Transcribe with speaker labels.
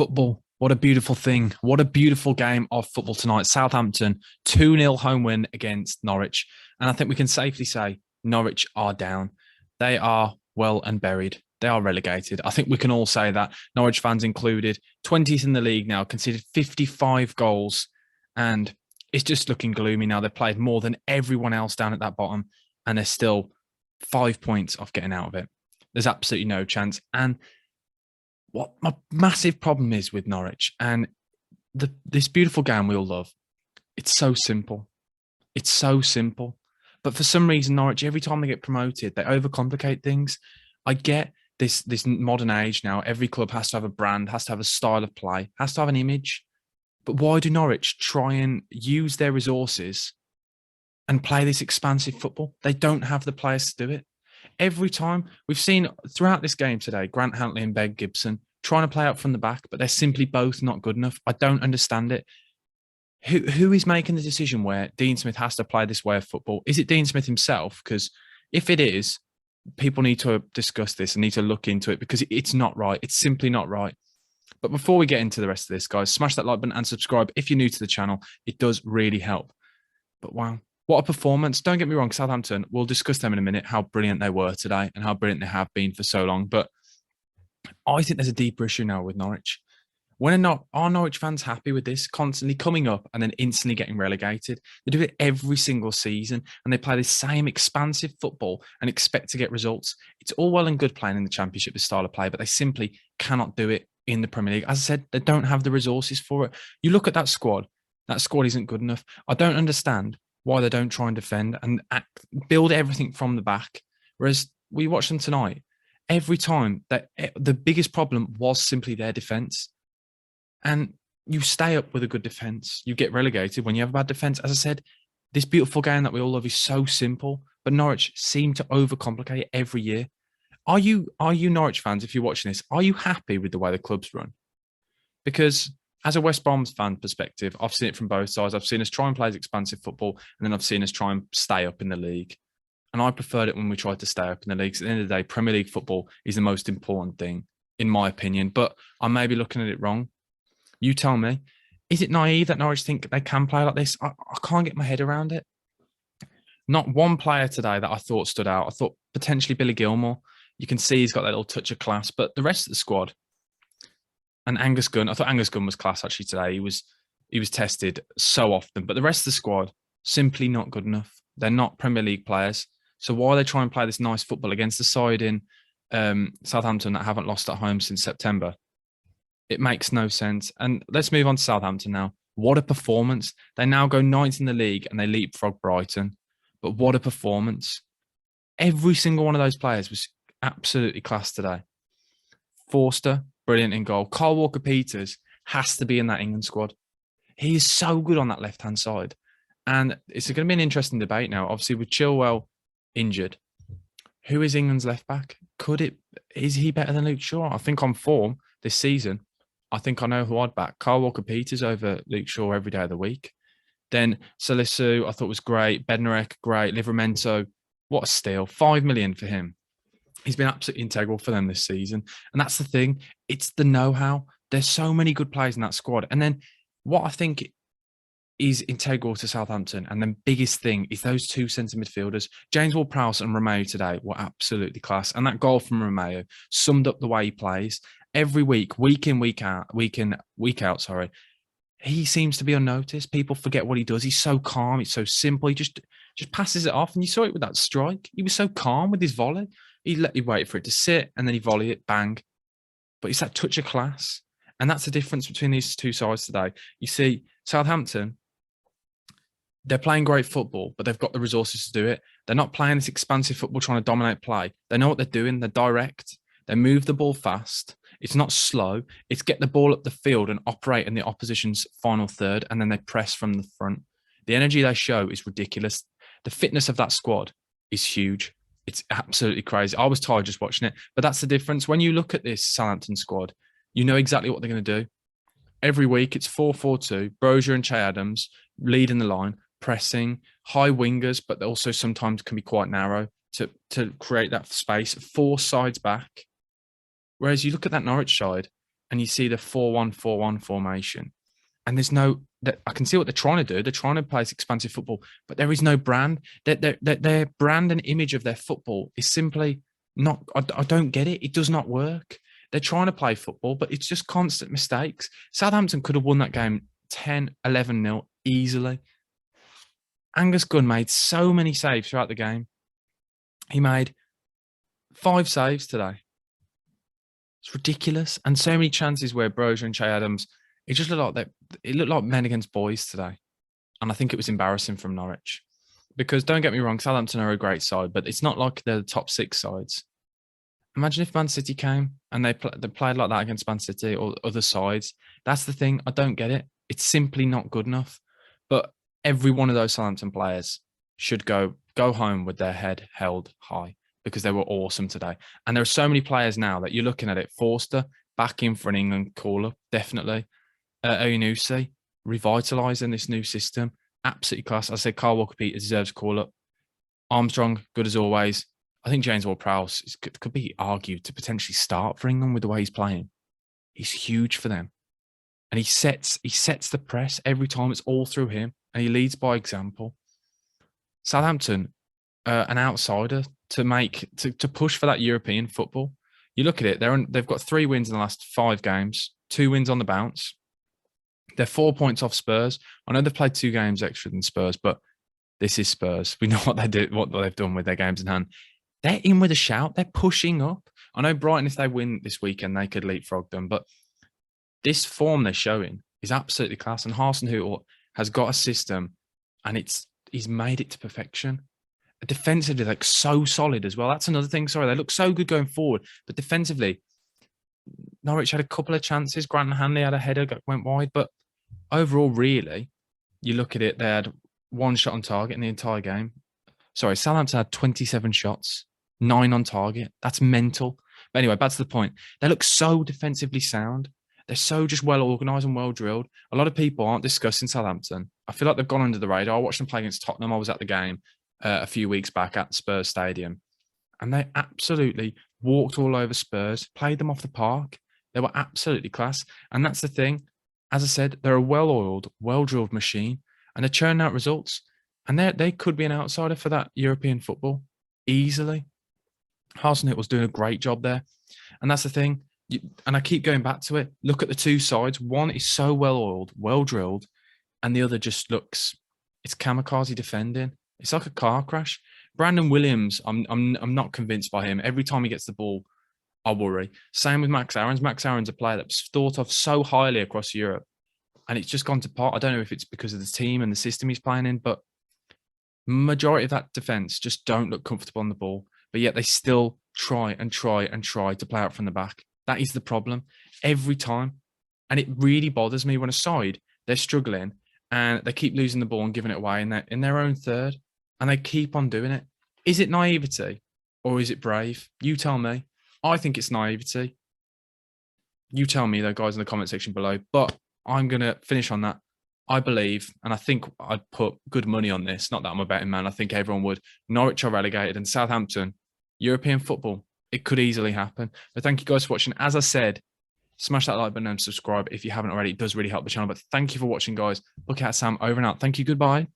Speaker 1: Football. What a beautiful thing. What a beautiful game of football tonight. Southampton, 2-0 home win against Norwich. And I think we can safely say Norwich are down. They are well and buried. They are relegated. I think we can all say that. Norwich fans included. 20th in the league now, conceded 55 goals. And it's just looking gloomy now. They've played more than everyone else down at that bottom. And they're still 5 points off getting out of it. There's absolutely no chance. And what my massive problem is with Norwich and this beautiful game we all love, it's so simple. It's so simple. But for some reason, Norwich, every time they get promoted, they overcomplicate things. I get this modern age now. Every club has to have a brand, has to have a style of play, has to have an image. But why do Norwich try and use their resources and play this expansive football? They don't have the players to do it. Every time we've seen throughout this game today, Grant Hanley and Ben Gibson trying to play out from the back, but they're simply both not good enough. I don't understand it. Who is making the decision where Dean Smith has to play this way of football? Is it Dean Smith himself? Because if it is, people need to discuss this and need to look into it because it's not right. It's simply not right. But before we get into the rest of this, guys, smash that like button and subscribe if you're new to the channel. It does really help. But wow. What a performance. Don't get me wrong, Southampton, we'll discuss them in a minute, how brilliant they were today and how brilliant they have been for so long. But I think there's a deeper issue now with Norwich. Are Norwich fans happy with this? Constantly coming up and then instantly getting relegated. They do it every single season and they play the same expansive football and expect to get results. It's all well and good playing in the Championship, this style of play, but they simply cannot do it in the Premier League. As I said, they don't have the resources for it. You look at that squad isn't good enough. I don't understand why they don't try and defend and build everything from the back. Whereas we watched them tonight, every time the biggest problem was simply their defence. And you stay up with a good defence, you get relegated when you have a bad defence. As I said, this beautiful game that we all love is so simple, but Norwich seem to overcomplicate it every year. Are you Norwich fans, if you're watching this, are you happy with the way the club's run? Because as a West Brom fan perspective, I've seen it from both sides. I've seen us try and play expansive football, and then I've seen us try and stay up in the league. And I preferred it when we tried to stay up in the leagues. At the end of the day, Premier League football is the most important thing, in my opinion. But I may be looking at it wrong. You tell me. Is it naive that Norwich think they can play like this? I can't get my head around it. Not one player today that I thought stood out. I thought potentially Billy Gilmore. You can see he's got that little touch of class. But the rest of the squad, and Angus Gunn, I thought Angus Gunn was class actually today. He was tested so often. But the rest of the squad, simply not good enough. They're not Premier League players. So why they try and play this nice football against the side in Southampton that haven't lost at home since September? It makes no sense. And let's move on to Southampton now. What a performance. They now go ninth in the league and they leapfrog Brighton. But what a performance. Every single one of those players was absolutely class today. Forster, brilliant in goal. Kyle Walker-Peters has to be in that England squad. He is so good on that left-hand side. And it's going to be an interesting debate now. Obviously, with Chilwell injured, who is England's left-back? Is he better than Luke Shaw? I think on form this season, I think I know who I'd back. Kyle Walker-Peters over Luke Shaw every day of the week. Then Salisu, I thought was great. Bednarek, great. Livramento, what a steal. 5 million for him. He's been absolutely integral for them this season. And that's the thing. It's the know-how. There's so many good players in that squad. And then what I think is integral to Southampton, and the biggest thing is those two centre midfielders. James Ward-Prowse and Romeo today were absolutely class. And that goal from Romeo summed up the way he plays. Every week, week in, week out, he seems to be unnoticed. People forget what he does. He's so calm. He's so simple. He just passes it off. And you saw it with that strike. He was so calm with his volley. He wait for it to sit and then he volley it, bang. But it's that touch of class. And that's the difference between these two sides today. You see, Southampton, they're playing great football, but they've got the resources to do it. They're not playing this expansive football trying to dominate play. They know what they're doing. They're direct. They move the ball fast. It's not slow. It's get the ball up the field and operate in the opposition's final third, and then they press from the front. The energy they show is ridiculous. The fitness of that squad is huge. It's absolutely crazy. I was tired just watching it, but that's the difference. When you look at this Southampton squad, you know exactly what they're going to do. Every week, it's 4-4-2. Brozier and Che Adams leading the line, pressing, high wingers, but they also sometimes can be quite narrow to create that space. 4 sides back. Whereas you look at that Norwich side, and you see the 4-1-4-1 formation, and there's no that I can see what they're trying to do. They're trying to play expansive football, but there is no brand. Their brand and image of their football is simply not. I don't get it. It does not work. They're trying to play football, but it's just constant mistakes. Southampton could have won that game 10, 11-0 easily. Angus Gunn made so many saves throughout the game. He made 5 saves today. It's ridiculous. And so many chances where Brozier and Che Adams, it just looked like it looked like men against boys today. And I think it was embarrassing from Norwich. Because don't get me wrong, Southampton are a great side, but it's not like they're the top 6 sides. Imagine if Man City came and they played like that against Man City or other sides. That's the thing. I don't get it. It's simply not good enough. But every one of those Southampton players should go home with their head held high because they were awesome today. And there are so many players now that you're looking at it. Forster back in for an England call-up, definitely. Oyunusi revitalising this new system. Absolutely class. I said Carl Walker-Peters deserves a call-up. Armstrong, good as always. I think James Ward-Prowse could be argued to potentially start for England with the way he's playing. He's huge for them. And he sets the press every time. It's all through him. And he leads by example. Southampton, an outsider to push for that European football. You look at it, they've got 3 wins in the last 5 games, 2 wins on the bounce. They're 4 points off Spurs. I know they've played 2 games extra than Spurs, but this is Spurs. We know what they've done with their games in hand. They're in with a shout. They're pushing up. I know Brighton, if they win this weekend, they could leapfrog them. But this form they're showing is absolutely class. And Hasenhüttl has got a system, and he's made it to perfection. Defensively, like so solid as well. That's another thing. Sorry, they look so good going forward, but defensively, Norwich had a couple of chances. Grant Hanley had a header that went wide, but overall, really, you look at it, they had 1 shot on target in the entire game. Sorry, Southampton had 27 shots, 9 on target. That's mental. But anyway, back to the point. They look so defensively sound. They're so just well organised and well drilled. A lot of people aren't discussing Southampton. I feel like they've gone under the radar. I watched them play against Tottenham. I was at the game a few weeks back at Spurs Stadium. And they absolutely walked all over Spurs, played them off the park. They were absolutely class. And that's the thing. As I said, they're a well-oiled, well-drilled machine. And they're churning out results. And they could be an outsider for that European football easily. Hasenhüttl was doing a great job there. And that's the thing. And I keep going back to it. Look at the 2 sides. One is so well-oiled, well-drilled. And the other just looks, it's kamikaze defending. It's like a car crash. Brandon Williams, I'm not convinced by him. Every time he gets the ball, I worry. Same with Max Aarons. Max Aarons, a player that's thought of so highly across Europe. And it's just gone to pot. I don't know if it's because of the team and the system he's playing in, but majority of that defense just don't look comfortable on the ball. But yet they still try to play out from the back. That is the problem every time. And it really bothers me when a side, they're struggling and they keep losing the ball and giving it away in their own third. And they keep on doing it. Is it naivety or is it brave? You tell me. I think it's naivety. You tell me, though, guys, in the comment section below. But I'm going to finish on that. I believe, and I think I'd put good money on this. Not that I'm a betting man. I think everyone would. Norwich are relegated and Southampton, European football. It could easily happen. But thank you guys for watching. As I said, smash that like button and subscribe if you haven't already. It does really help the channel. But thank you for watching, guys. BucketHatSam over and out. Thank you. Goodbye.